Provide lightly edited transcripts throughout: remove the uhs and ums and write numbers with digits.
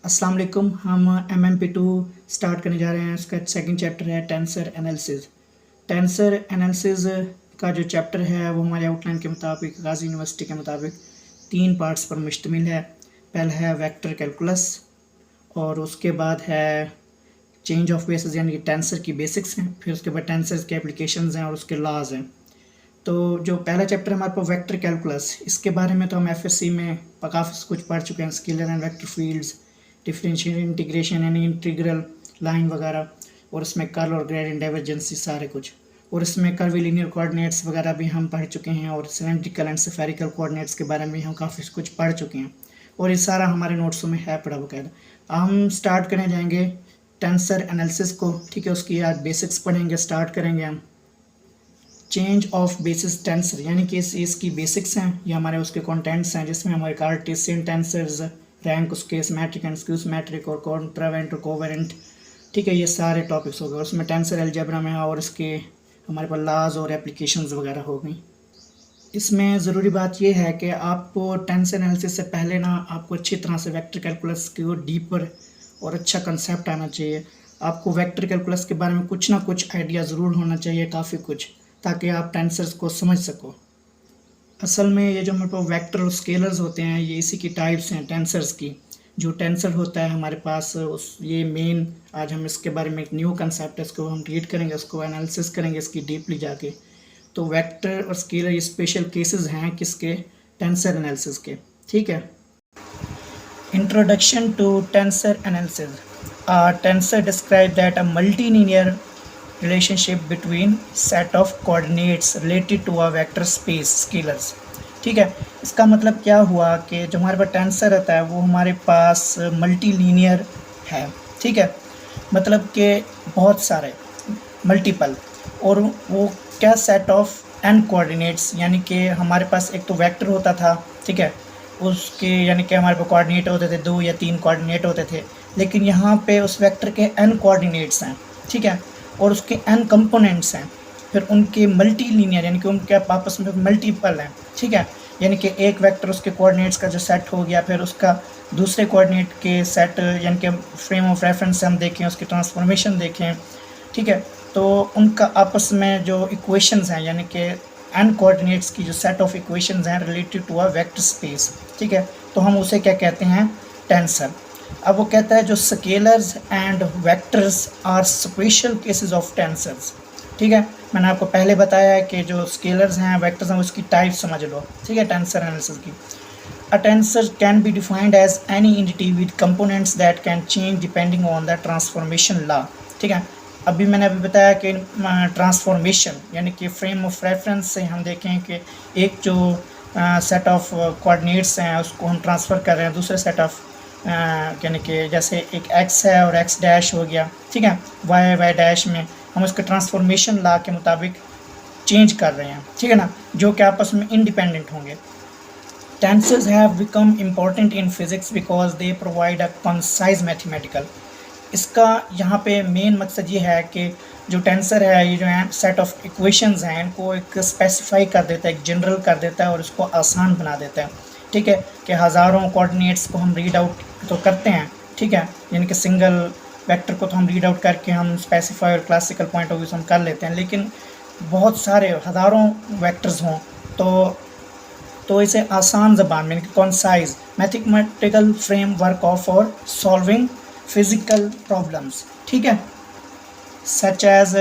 अस्सलाम वालेकुम। हम MMP2 स्टार्ट करने जा रहे हैं। इसका सेकंड चैप्टर है टेंसर एनालिसिस। टेंसर एनालिसिस का जो चैप्टर है वो हमारे आउटलाइन के मुताबिक, गाजी यूनिवर्सिटी के मुताबिक 3 पार्ट्स पर मुश्तमिल है। पहला है वेक्टर कैलकुलस और उसके बाद है चेंज ऑफ बेसिस यानी कि टेंसर की बेसिक्स हैं, फिर उसके बाद टेंसर के एप्लीकेशंस हैं और उसके लॉज हैं। तो जो पहला चैप्टर हमारे पास वेक्टर कैलकुलस, इसके बारे में तो हम FSC में काफ़ी कुछ पढ़ चुके हैं। Scalar and vector fields, differential integration यानी इंटीग्रल लाइन वगैरह, और इसमें कर्ल और ग्रेडियंट डाइवर्जेंसी सारे कुछ, और इसमें कर्वीलिनियर कोऑर्डिनेट्स वगैरह भी हम पढ़ चुके हैं, और सिलेंड्रिकल एंड स्फेरिकल कोऑर्डिनेट्स के बारे में हम काफ़ी कुछ पढ़ चुके हैं और ये सारा हमारे नोट्सों में है पढ़ा बकायदा। हम स्टार्ट करने जाएंगे टेंसर एनालिसिस को, ठीक है। उसकी आज बेसिक्स पढ़ेंगे, स्टार्ट करेंगे हम। चेंज ऑफ बेसिस टेंसर यानी कि इसकी बेसिक्स हैं, ये हमारे उसके कंटेंट्स हैं, जिसमें हमारे कार्टेशियन टेंसर्स, रैंक उसके, सिमेट्रिक एंड स्क्यू सिमेट्रिक और कॉन्ट्रावेंट और कोवेरेंट, ठीक है, ये सारे टॉपिक्स हो गए। उसमें टेंसर अलजेब्रा में और इसके हमारे पास लॉज और एप्लीकेशंस वगैरह हो गई। इसमें ज़रूरी बात यह है कि आपको टेंसर एनालिसिस से पहले ना आपको अच्छी तरह से वेक्टर कैलकुलस की और डीपर और अच्छा कंसेप्ट आना चाहिए। आपको वेक्टर कैलकुलस के बारे में कुछ ना कुछ आइडिया ज़रूर होना चाहिए, काफ़ी कुछ, ताकि आप टेंसर्स को समझ सको। असल में ये जो हमारे पास वेक्टर और स्केलर्स होते हैं, ये इसी की टाइप्स हैं टेंसर्स की। जो टेंसर होता है हमारे पास ये मेन, आज हम इसके बारे में एक न्यू कंसेप्ट है, इसको हम रीड करेंगे, उसको एनालिसिस करेंगे इसकी डीपली जाके। तो वेक्टर और स्केलर ये स्पेशल केसेस हैं किसके, टेंसर एनालिसिस के, ठीक है। Introduction to tensor analysis. Tensor describe that a multilinear relationship between set of coordinates related to a vector space scalars, ठीक है। इसका मतलब क्या हुआ कि जो हमारे पास टेंसर रहता है वो हमारे पास मल्टी लीनियर है, ठीक है, मतलब कि बहुत सारे मल्टीपल, और वो क्या सेट ऑफ n कोऑर्डिनेट्स, यानी कि हमारे पास एक तो वेक्टर होता था, ठीक है, उसके यानी कि हमारे पास कोऑर्डिनेट होते थे 2 या 3 कोऑर्डिनेट होते थे, लेकिन यहाँ पे उस वेक्टर के n कोऑर्डिनेट्स हैं, ठीक है, और उसके n कंपोनेंट्स हैं, फिर उनके मल्टी लीनियर यानी कि उनके आपस में मल्टीपल हैं, ठीक है, यानी कि एक वेक्टर उसके कोऑर्डिनेट्स का जो सेट हो गया, फिर उसका दूसरे कोऑर्डिनेट के सेट यानी कि फ्रेम ऑफ रेफरेंस हम देखें, उसकी ट्रांसफॉर्मेशन देखें, ठीक है, तो उनका आपस में जो इक्वेशंस हैं यानी कि n कोऑर्डिनेट्स की जो सेट ऑफ इक्वेशंस हैं related to a vector space, ठीक है, तो हम उसे क्या कहते हैं, टेंसर। अब वो कहता है जो scalars and vectors are special cases of tensors, ठीक है। मैंने आपको पहले बताया है कि जो स्केलर्स हैं, वेक्टर्स हैं, उसकी टाइप समझ लो, ठीक है, टेंसर एनालिसिस की। A tensor can be defined as any entity with components that can change depending on the transformation law, ठीक है। मैंने अभी बताया कि ट्रांसफॉर्मेशन यानी कि फ्रेम ऑफ रेफरेंस से हम देखें कि एक जो सेट ऑफ कोऑर्डिनेट्स हैं उसको हम ट्रांसफ़र कर रहे हैं दूसरे सेट ऑफ यानी कि जैसे एक x है और x डैश हो गया, ठीक है, y डैश में हम उसके ट्रांसफॉर्मेशन लॉ के मुताबिक चेंज कर रहे हैं, ठीक है ना, जो कि आपस में इंडिपेंडेंट होंगे। Tensors have become important in physics because they provide a concise mathematical. इसका यहाँ पे मेन मकसद ये है कि जो टेंसर है, ये जो है सेट ऑफ इक्वेशंस हैं, इनको एक स्पेसिफाई कर देता है, एक जनरल कर देता है और इसको आसान बना देता है, ठीक है, कि हज़ारों कोऑर्डिनेट्स को हम रीड आउट तो करते हैं, ठीक है, यानी कि सिंगल वेक्टर को तो हम रीड आउट करके हम स्पेसिफाई और क्लासिकल पॉइंट ऑफ व्यू से हम कर लेते हैं, लेकिन बहुत सारे हज़ारों वेक्टर्स हों तो इसे आसान ज़बान में concise mathematical framework of for solving physical problems, ठीक है, such as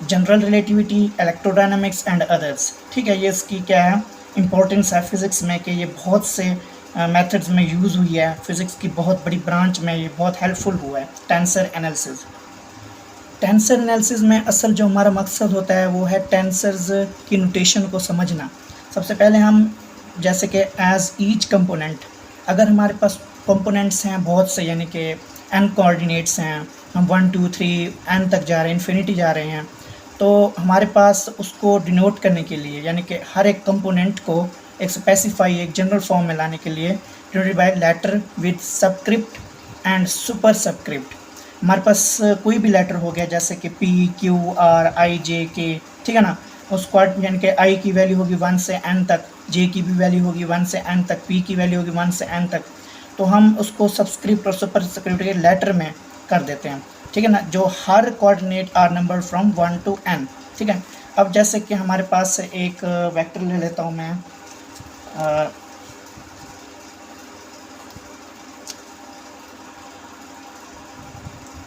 general relativity, electrodynamics and others, ठीक है। ये इसकी क्या है इम्पोर्टेंस है फिज़िक्स में कि ये बहुत से मेथड्स में यूज़ हुई है, फिज़िक्स की बहुत बड़ी ब्रांच में ये बहुत हेल्पफुल हुआ है टेंसर एनालिसिस। टेंसर एनालिसिस में असल जो हमारा मकसद होता है वो है टेंसर्स की नोटेशन को समझना। सबसे पहले हम जैसे कि एज ईच कंपोनेंट, अगर हमारे पास कंपोनेंट्स हैं बहुत से यानी कि n कोऑर्डिनेट्स हैं, हम 1 2 3 n तक जा रहे हैं, इन्फिनिटी जा रहे हैं, तो हमारे पास उसको डिनोट करने के लिए यानी कि हर एक कंपोनेंट को एक स्पेसिफाई एक जनरल फॉर्म में लाने के लिए denoted by letter with subscript and super subscript. हमारे पास कोई भी लेटर हो गया जैसे कि P Q R I J K, ठीक है ना, उसको यानी कि I की वैल्यू होगी 1 से n तक, J की भी वैल्यू होगी 1 से n तक, P की वैल्यू होगी 1 से n तक, तो हम उसको सबस्क्रिप्ट और सुपरस्क्रिप्ट के लेटर में कर देते हैं, ठीक है ना, जो हर coordinate are number from 1 to n, ठीक है। अब जैसे कि हमारे पास एक वेक्टर ले लेता हूँ मैं,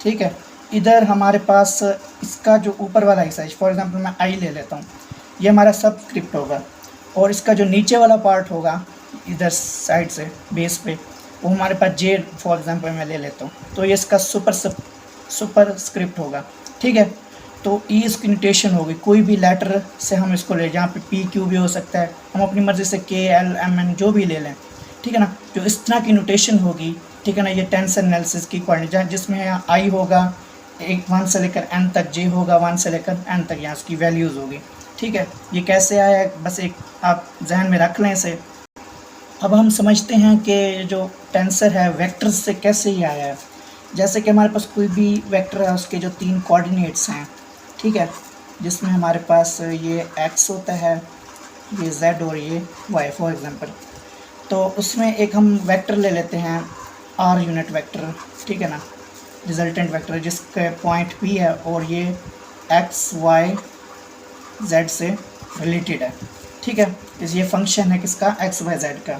ठीक है। इधर हमारे पास इसका जो ऊपर वाला हिस्सा है, फॉर एग्जांपल मैं आई ले लेता हूँ, ये हमारा सबस्क्रिप्ट होगा, और इसका जो नीचे वाला पार्ट होगा इधर साइड से बेस पे, वो हमारे पास जे फॉर एग्जांपल मैं ले लेता हूँ, तो ये इसका सुपरस्क्रिप्ट होगा, ठीक है। तो ई इसकी नोटेशन होगी, कोई भी लेटर से हम इसको ले, जहाँ पे पी क्यू भी हो सकता है, हम अपनी मर्ज़ी से के एल एम एन जो भी ले लें, ठीक है ना। जो इस तरह की नोटेशन होगी, ठीक है ना, ये टेंसर एनालिसिस की कोऑर्डिनेट, जिसमें आई होगा 1 से लेकर n तक, जे होगा 1 से लेकर n तक, यहाँ उसकी वैल्यूज़ होगी, ठीक है। ये कैसे आया है, बस एक आप जहन में रख लें इसे। अब हम समझते हैं कि जो टेंसर है वेक्टर से कैसे ही आया है। जैसे कि हमारे पास कोई भी वेक्टर है, उसके जो 3 कोऑर्डिनेट्स हैं, ठीक है, जिसमें हमारे पास ये x होता है, ये z और ये y फॉर एग्जांपल। तो उसमें एक हम वेक्टर ले लेते हैं r यूनिट वेक्टर, ठीक है ना, रिजल्टेंट वेक्टर, जिसके पॉइंट p है और ये x y z से रिलेटेड है, ठीक है। ये फंक्शन है किसका, x y z का।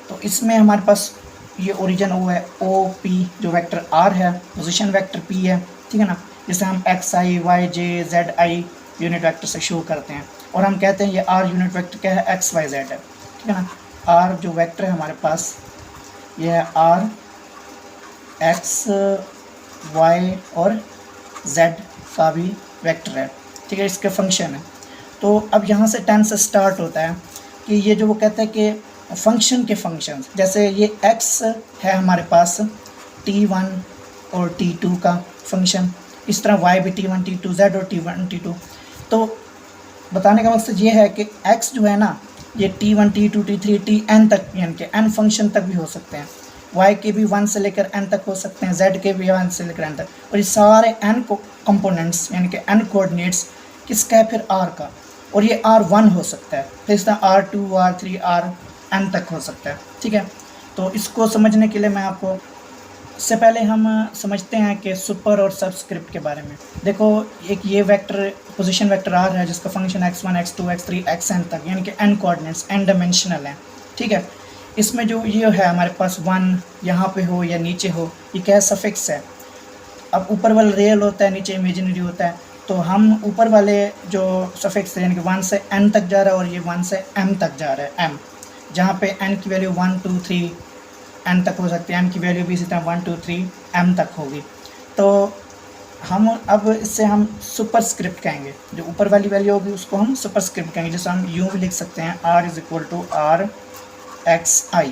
तो इसमें हमारे पास ये ओरिजिन ओ है, ओ पी, जो वेक्टर r है, पोजीशन वेक्टर p है, ठीक है ना, जिसे हम x i y j z i unit vector से शो करते हैं, और हम कहते हैं ये r यूनिट वेक्टर क्या है, x y z है, ठीक है ना। r जो वेक्टर है हमारे पास, ये है r x y और z का भी वेक्टर है, ठीक है, इसके फंक्शन है। तो अब यहाँ से टेंस स्टार्ट होता है कि ये जो वो कहते हैं कि फंक्शन के फंक्शंस, जैसे ये x है हमारे पास t1 और t2 का फंक्शन, इस तरह y भी t1 t2 z और t1 t2। तो बताने का मकसद ये है कि x जो है ना, ये t1 t2 t3 tn तक, यानी कि n फंक्शन तक भी हो सकते हैं, y के भी 1 से लेकर n तक हो सकते हैं, z के भी 1 से लेकर n तक, और ये सारे n को कंपोनेंट्स यानी कि n कोऑर्डिनेट्स किसका है, फिर r का, और ये r1 हो सकता है, फिर इस तरह r2 r3 rn तक हो सकता है, ठीक है। तो इसको समझने के लिए मैं आपको, इससे पहले हम समझते हैं कि सुपर और सबस्क्रिप्ट के बारे में। देखो, एक ये वेक्टर पोजीशन वेक्टर r है, जिसका function x1 x2 x3 xn तक, यानी कि n कोऑर्डिनेट्स n डायमेंशनल हैं, ठीक है। इसमें जो ये है हमारे पास 1 यहाँ पे हो या नीचे हो, ये क्या है, सफिक्स है। अब ऊपर वाला रियल होता है, नीचे इमेजिनरी होता है, तो हम ऊपर वाले जो सफिक्स है, यानी कि 1 से n तक जा रहा है, और ये 1 से m तक जा रहा है, m, जहाँ पे n की वैल्यू 1 2 3 n तक हो सकती है, m की वैल्यू भी इसी तरह 1 2 3 m तक होगी। तो हम अब इससे हम सुपरस्क्रिप्ट कहेंगे, जो ऊपर वाली वैल्यू होगी उसको हम सुपरस्क्रिप्ट कहेंगे, जैसे हम यूँ भी लिख सकते हैं r = r x i,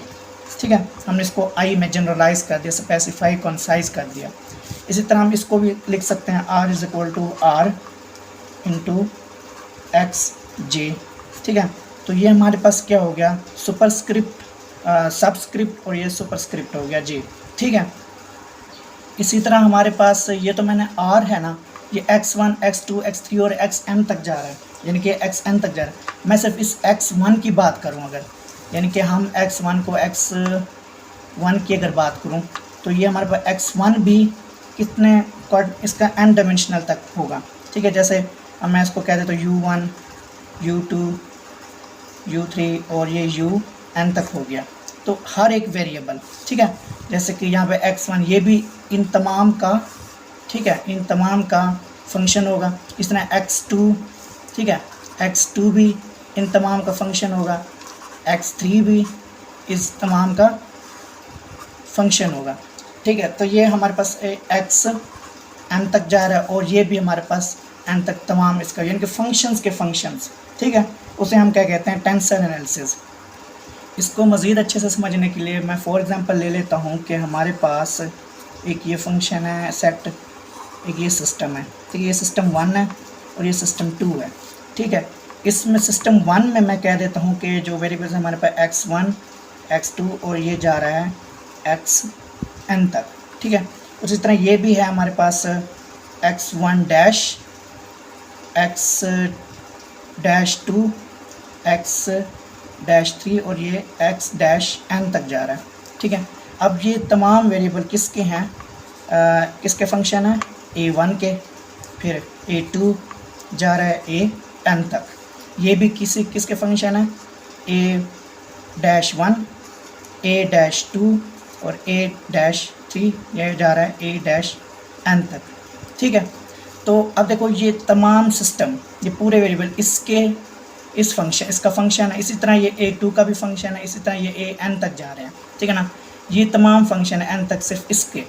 ठीक है। हमने इसको i में जनरलाइज कर दिया, स्पेसिफाई कॉन्साइज कर दिया। इसी तरह हम इसको भी लिख सकते हैं r = r × x j, ठीक है। तो ये हमारे पास क्या हो गया, सुपरस्क्रिप्ट, सबस्क्रिप्ट, और ये सुपरस्क्रिप्ट हो गया j, ठीक है। इसी तरह हमारे पास ये तो मैंने r है ना, ये x1 x2 x3 और xm तक जा रहा है, यानी कि xn तक जा रहा है। मैं सिर्फ इस x1 की बात करूं अगर, यानी कि हम x1 को x1 की अगर बात करूं, तो ये हमारे पास x1 भी कितने, इसका n डायमेंशनल तक होगा, ठीक है। जैसे अब मैं इसको कह देता हूँ u1 u2 u3 और ये un तक हो गया, तो हर एक वेरिएबल, ठीक है। जैसे कि यहाँ पे x1 ये भी इन तमाम का, ठीक है, इन तमाम का फंक्शन होगा। इस तरह x2, ठीक है, x2 भी इन तमाम का फंक्शन होगा, x3 भी इस तमाम का फंक्शन होगा, ठीक है। तो ये हमारे पास x n तक जा रहा है, और ये भी हमारे पास n तक तमाम इसका, यानी कि फंक्शंस के फंक्शंस, ठीक है, उसे हम क्या कहते हैं, टेंसर एनालिसिस। इसको मज़ीद अच्छे से समझने के लिए मैं फॉर एग्ज़ाम्पल ले लेता हूँ कि हमारे पास एक ये फंक्शन है सेट, एक ये सिस्टम है, ठीक है, ये सिस्टम 1 है और ये सिस्टम 2 है, ठीक है। इसमें सिस्टम 1 में मैं कह देता हूँ कि जो वेरिएबल्स हमारे पास x1 x2 और ये जा रहा है xn तक, ठीक है। उसी तरह ये भी है हमारे पास x1 dash x dash 2 x dash 3 और ये x डैश n तक जा रहा है, ठीक है। अब ये तमाम वेरिएबल किसके हैं, किसके फंक्शन हैं, a1 के, फिर a2 जा रहा है a n तक, ये भी किसके फंक्शन है, a-1 a-2 और a-3, ये जा रहा है a-n तक। ठीक है, तो अब देखो ये तमाम सिस्टम, ये पूरे वेरिएबल इस फंक्शन, इसका फंक्शन है, इसी तरह ये a2 का भी फंक्शन है, इसी तरह ये a-n तक जा रहे हैं। ठीक है ना, ये तमाम फंक्शन है n तक सिर्फ इसके,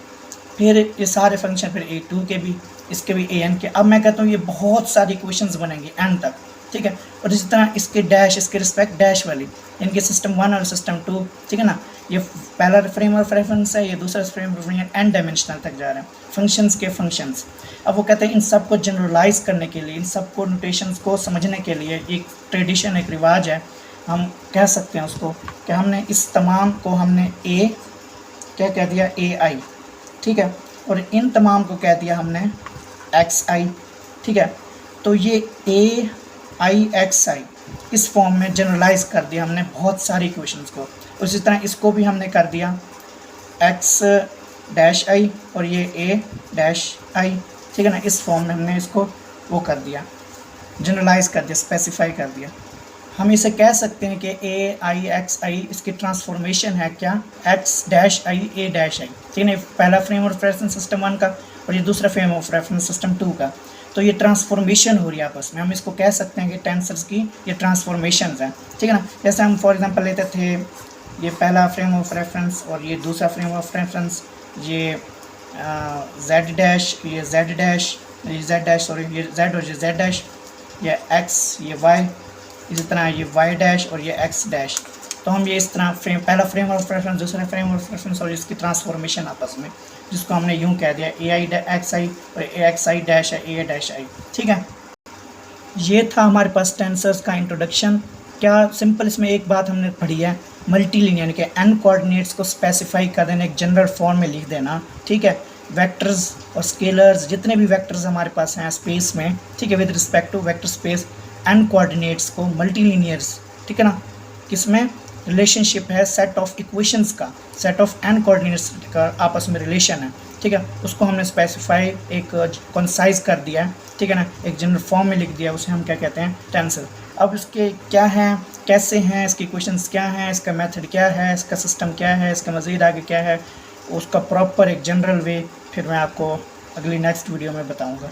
फिर ये सारे फंक्शन फिर a2 के भी, इसके भी an के। अब मैं कहता हूँ ये बहुत सारी इक्वेशंस बनेंगी n तक। ठीक है, और इसी तरह इसके डैश, इसके रिस्पेक्ट डैश वाली, इनके सिस्टम 1 और सिस्टम 2। ठीक है ना, ये पहला फ्रेम ऑफ रेफरेंस है, ये दूसरा frame of reference n dimensional तक जा रहे हैं फंक्शंस के फंक्शंस। अब वो कहते हैं इन सब को जनरलाइज करने के लिए, इन सब को नोटेशंस को समझने के लिए एक ट्रेडिशन, एक रिवाज है, हम कह सकते हैं उसको कि हमने इस तमाम को हमने a क्या कह दिया, ai। ठीक है, और इन तमाम को कह दिया हमने xi। ठीक है, तो ये ai इस फॉर्म में जनरलाइज कर दिया हमने बहुत सारी इक्वेशंस को। उसी तरह इसको भी हमने कर दिया x-i और ये a-i। ठीक है ना, इस फॉर्म में हमने इसको वो कर दिया, जनरलाइज कर दिया, स्पेसिफाई कर दिया। हम इसे कह सकते हैं कि a-i-x-i इसकी ट्रांसफॉर्मेशन है क्या, x-i a-i। ठीक है, पहला फ्रेम ऑफ रेफरेंस सिस्टम 1 का और ये दूसरा फ्रेम ऑफ रेफरेंस सिस्टम 2 का, तो ये ट्रांसफॉर्मेशन हो रही है आपस में। हम इसको कह सकते हैं कि टेंसर्स की ये ट्रांसफॉर्मेशंस हैं। ठीक है ना, जैसे हम फॉर एग्जांपल लेते थे ये पहला फ्रेम ऑफ रेफरेंस और ये दूसरा फ्रेम ऑफ रेफरेंस, ये z डैश, ये z डैश, ये z डैश, सॉरी ये z और ये z डैश, ये x, ये y, इसी तरह ये y डैश और ये x डैश। तो हम ये इस तरह पहला फ्रेम ऑफ रेफरेंस, दूसरा फ्रेम ऑफ रेफरेंस और इसकी ट्रांसफॉर्मेशन आपस में, जिसको हमने यूं कह दिया ai-xi और axi डैश है a-i। ठीक है, ये था हमारे पास टेंसर्स का इंट्रोडक्शन। क्या सिंपल इसमें एक बात हमने पढ़ी है, मल्टीलिनियर यानी कि n कोऑर्डिनेट्स को स्पेसिफाई कर देना, एक जनरल फॉर्म में लिख देना। ठीक है, वेक्टर्स और स्केलर्स, जितने भी वेक्टर्स हमारे पास हैं स्पेस में, ठीक है, with respect to vector space, n coordinates को मल्टीलिनियर्स, ठीक है ना, किसमें रिलेशनशिप है, सेट ऑफ इक्वेशंस का, सेट ऑफ n कोऑर्डिनेट्स का आपस में रिलेशन है। ठीक है, उसको हमने स्पेसिफाई एक कंसाइज कर दिया है। ठीक है ना, एक जनरल फॉर्म में लिख दिया, उसे हम क्या कहते हैं, टेंसर। अब इसके क्या हैं, कैसे हैं, इसकी इक्वेशंस क्या हैं, इसका मेथड क्या है, इसका सिस्टम क्या है, इसका मज़ीद आगे क्या है, उसका प्रॉपर एक जनरल वे फिर मैं आपको अगली नेक्स्ट वीडियो में बताऊंगा।